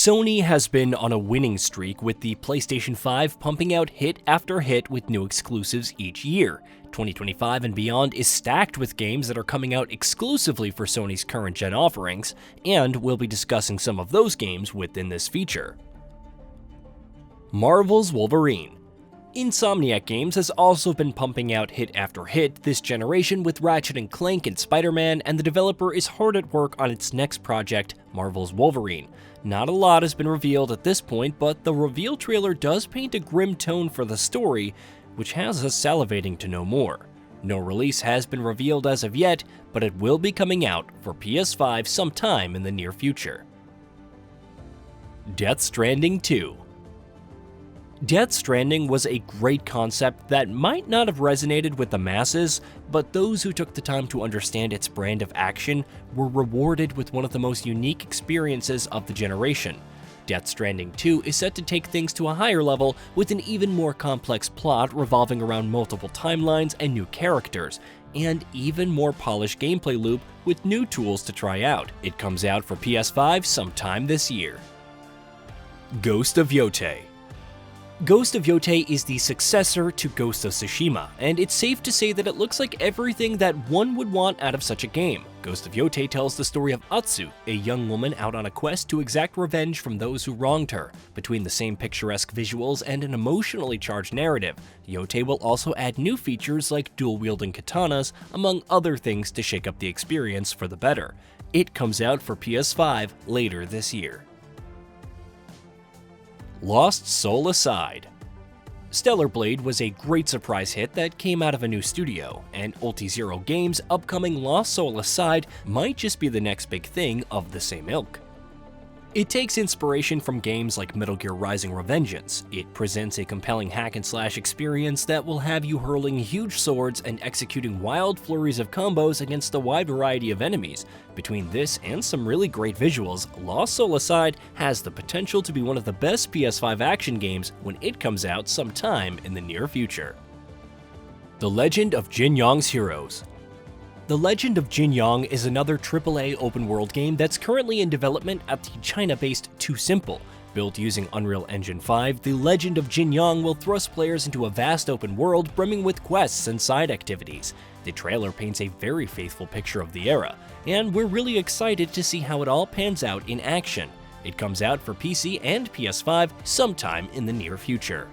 Sony has been on a winning streak with the PlayStation 5 pumping out hit after hit with new exclusives each year. 2025 and beyond is stacked with games that are coming out exclusively for Sony's current-gen offerings, and we'll be discussing some of those games within this feature. Marvel's Wolverine. Insomniac Games has also been pumping out hit after hit this generation with Ratchet & Clank and Spider-Man, and the developer is hard at work on its next project, Marvel's Wolverine. Not a lot has been revealed at this point, but the reveal trailer does paint a grim tone for the story, which has us salivating to know more. No release has been revealed as of yet, but it will be coming out for PS5 sometime in the near future. Death Stranding 2. Death Stranding was a great concept that might not have resonated with the masses, but those who took the time to understand its brand of action were rewarded with one of the most unique experiences of the generation. Death Stranding 2 is set to take things to a higher level with an even more complex plot revolving around multiple timelines and new characters, and even more polished gameplay loop with new tools to try out. It comes out for PS5 sometime this year. Ghost of Yotei. Ghost of Yotei is the successor to Ghost of Tsushima, and it's safe to say that it looks like everything that one would want out of such a game. Ghost of Yotei tells the story of Atsu, a young woman out on a quest to exact revenge from those who wronged her. Between the same picturesque visuals and an emotionally charged narrative, Yotei will also add new features like dual-wielding katanas, among other things to shake up the experience for the better. It comes out for PS5 later this year. Lost Soul Aside. Stellar Blade was a great surprise hit that came out of a new studio, and Ulti-Zero Games' upcoming Lost Soul Aside might just be the next big thing of the same ilk. It takes inspiration from games like Metal Gear Rising: Revengeance. It presents a compelling hack-and-slash experience that will have you hurling huge swords and executing wild flurries of combos against a wide variety of enemies. Between this and some really great visuals, Lost Soul Aside has the potential to be one of the best PS5 action games when it comes out sometime in the near future. The Legend of Jin Yong's Heroes. The Legend of Jin Yong is another AAA open-world game that's currently in development at the China-based Too Simple. Built using Unreal Engine 5, The Legend of Jin Yong will thrust players into a vast open world brimming with quests and side activities. The trailer paints a very faithful picture of the era, and we're really excited to see how it all pans out in action. It comes out for PC and PS5 sometime in the near future.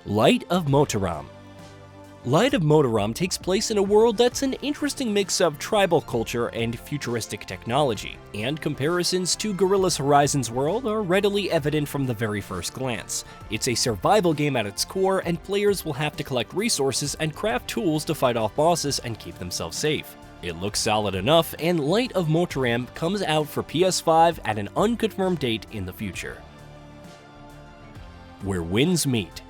Light of Motoram. Light of Motoram takes place in a world that's an interesting mix of tribal culture and futuristic technology, and comparisons to Guerrilla's Horizon's world are readily evident from the very first glance. It's a survival game at its core, and players will have to collect resources and craft tools to fight off bosses and keep themselves safe. It looks solid enough, and Light of Motoram comes out for PS5 at an unconfirmed date in the future. Where Winds Meet.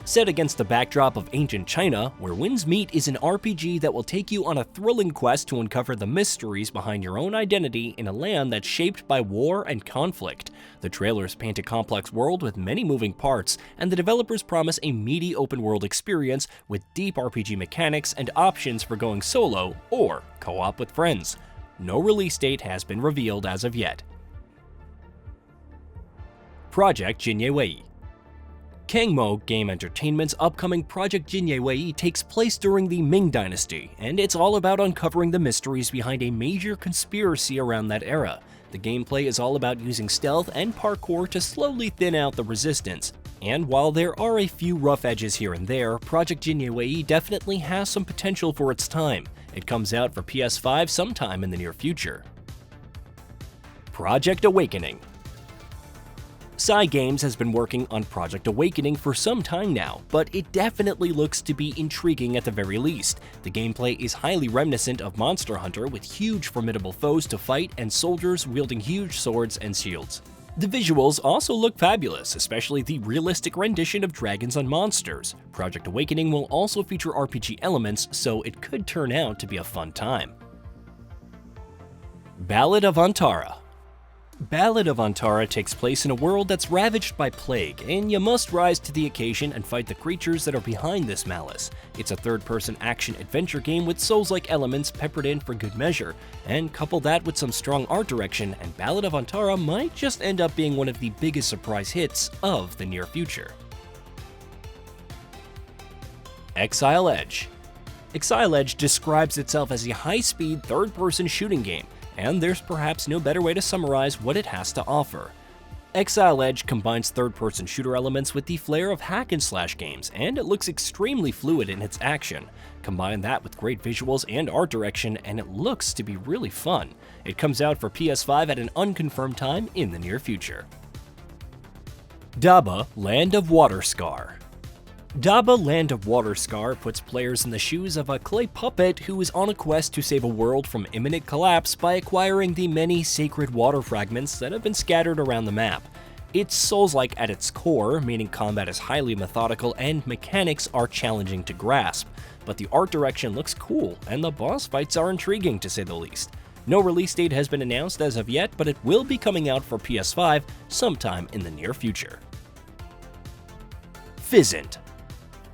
Set against the backdrop of ancient China, Where Winds Meet is an RPG that will take you on a thrilling quest to uncover the mysteries behind your own identity in a land that's shaped by war and conflict. The trailers paint a complex world with many moving parts, and the developers promise a meaty open-world experience with deep RPG mechanics and options for going solo or co-op with friends. No release date has been revealed as of yet. Project Jinye Wei. Kangmo Game Entertainment's upcoming Project Jinye Wei takes place during the Ming Dynasty, and it's all about uncovering the mysteries behind a major conspiracy around that era. The gameplay is all about using stealth and parkour to slowly thin out the resistance, and while there are a few rough edges here and there, Project Jinye Wei definitely has some potential for its time. It comes out for PS5 sometime in the near future. Project Awakening. Cygames has been working on Project Awakening for some time now, but it definitely looks to be intriguing at the very least. The gameplay is highly reminiscent of Monster Hunter, with huge formidable foes to fight and soldiers wielding huge swords and shields. The visuals also look fabulous, especially the realistic rendition of dragons on monsters. Project Awakening will also feature RPG elements, so it could turn out to be a fun time. Ballad of Antara. Ballad of Antara takes place in a world that's ravaged by plague, and you must rise to the occasion and fight the creatures that are behind this malice. It's a third-person action-adventure game with Souls-like elements peppered in for good measure, and couple that with some strong art direction, and Ballad of Antara might just end up being one of the biggest surprise hits of the near future. Exile Edge. Exile Edge describes itself as a high-speed, third-person shooting game, and there's perhaps no better way to summarize what it has to offer. Exile Edge combines third-person shooter elements with the flair of hack-and-slash games, and it looks extremely fluid in its action. Combine that with great visuals and art direction, and it looks to be really fun. It comes out for PS5 at an unconfirmed time in the near future. Daba Land of Waterscar. Daba Land of Waterscar puts players in the shoes of a clay puppet who is on a quest to save a world from imminent collapse by acquiring the many sacred water fragments that have been scattered around the map. It's Souls-like at its core, meaning combat is highly methodical and mechanics are challenging to grasp, but the art direction looks cool and the boss fights are intriguing to say the least. No release date has been announced as of yet, but it will be coming out for PS5 sometime in the near future. Fizzant.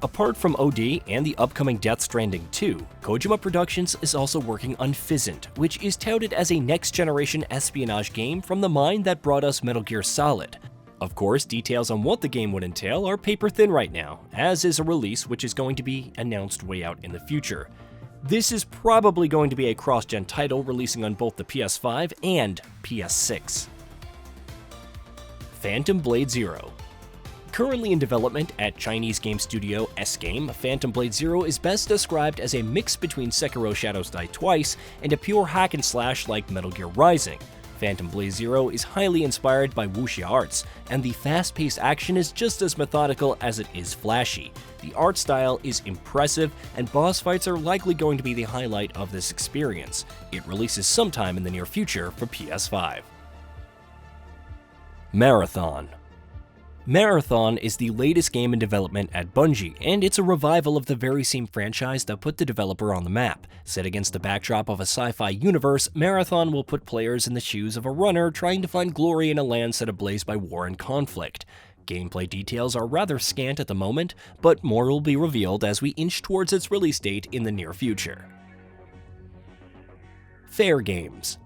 Apart from OD and the upcoming Death Stranding 2, Kojima Productions is also working on Fizzant, which is touted as a next-generation espionage game from the mind that brought us Metal Gear Solid. Of course, details on what the game would entail are paper-thin right now, as is a release which is going to be announced way out in the future. This is probably going to be a cross-gen title releasing on both the PS5 and PS6. Phantom Blade Zero. Currently in development at Chinese game studio S-Game, Phantom Blade Zero is best described as a mix between Sekiro Shadows Die Twice and a pure hack-and-slash like Metal Gear Rising. Phantom Blade Zero is highly inspired by wuxia arts, and the fast-paced action is just as methodical as it is flashy. The art style is impressive, and boss fights are likely going to be the highlight of this experience. It releases sometime in the near future for PS5. Marathon. Marathon is the latest game in development at Bungie, and it's a revival of the very same franchise that put the developer on the map. Set against the backdrop of a sci-fi universe, Marathon will put players in the shoes of a runner trying to find glory in a land set ablaze by war and conflict. Gameplay details are rather scant at the moment, but more will be revealed as we inch towards its release date in the near future. Fair Games.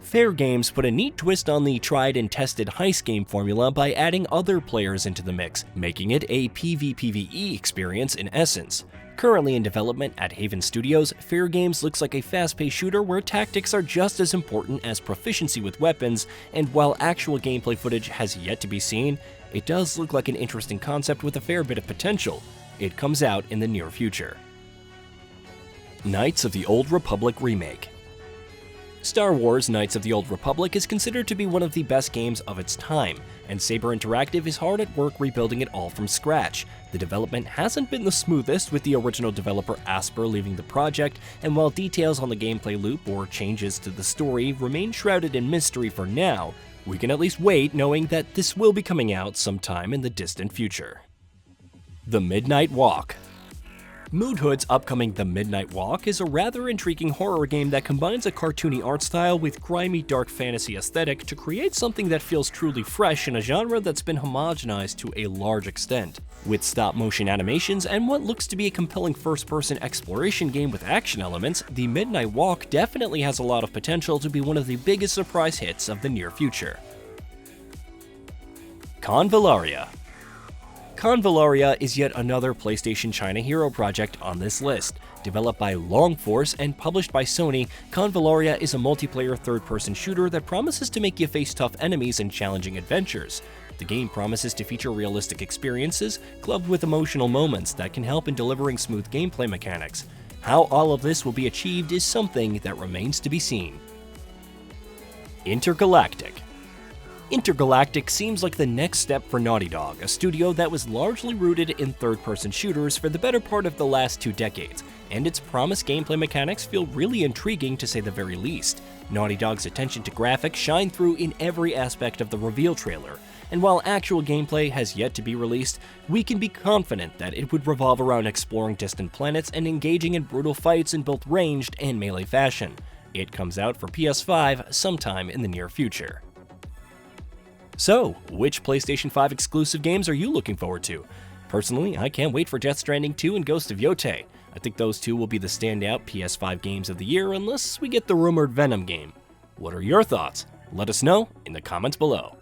Fair Games put a neat twist on the tried and tested heist game formula by adding other players into the mix, making it a PvPvE experience in essence. Currently in development at Haven Studios, Fair Games looks like a fast-paced shooter where tactics are just as important as proficiency with weapons, and while actual gameplay footage has yet to be seen, it does look like an interesting concept with a fair bit of potential. It comes out in the near future. Knights of the Old Republic Remake. Star Wars Knights of the Old Republic is considered to be one of the best games of its time, and Saber Interactive is hard at work rebuilding it all from scratch. The development hasn't been the smoothest, with the original developer Asper leaving the project, and while details on the gameplay loop or changes to the story remain shrouded in mystery for now, we can at least wait knowing that this will be coming out sometime in the distant future. The Midnight Walk. Moodhood's upcoming The Midnight Walk is a rather intriguing horror game that combines a cartoony art style with grimy dark fantasy aesthetic to create something that feels truly fresh in a genre that's been homogenized to a large extent. With stop-motion animations and what looks to be a compelling first-person exploration game with action elements, The Midnight Walk definitely has a lot of potential to be one of the biggest surprise hits of the near future. Convallaria. Convallaria is yet another PlayStation China hero project on this list. Developed by Longforce and published by Sony, Convallaria is a multiplayer third-person shooter that promises to make you face tough enemies in challenging adventures. The game promises to feature realistic experiences, clubbed with emotional moments that can help in delivering smooth gameplay mechanics. How all of this will be achieved is something that remains to be seen. Intergalactic. Intergalactic seems like the next step for Naughty Dog, a studio that was largely rooted in third-person shooters for the better part of the last 2 decades, and its promised gameplay mechanics feel really intriguing to say the very least. Naughty Dog's attention to graphics shine through in every aspect of the reveal trailer, and while actual gameplay has yet to be released, we can be confident that it would revolve around exploring distant planets and engaging in brutal fights in both ranged and melee fashion. It comes out for PS5 sometime in the near future. So, which PlayStation 5 exclusive games are you looking forward to? Personally, I can't wait for Death Stranding 2 and Ghost of Yotei. I think those two will be the standout PS5 games of the year unless we get the rumored Venom game. What are your thoughts? Let us know in the comments below.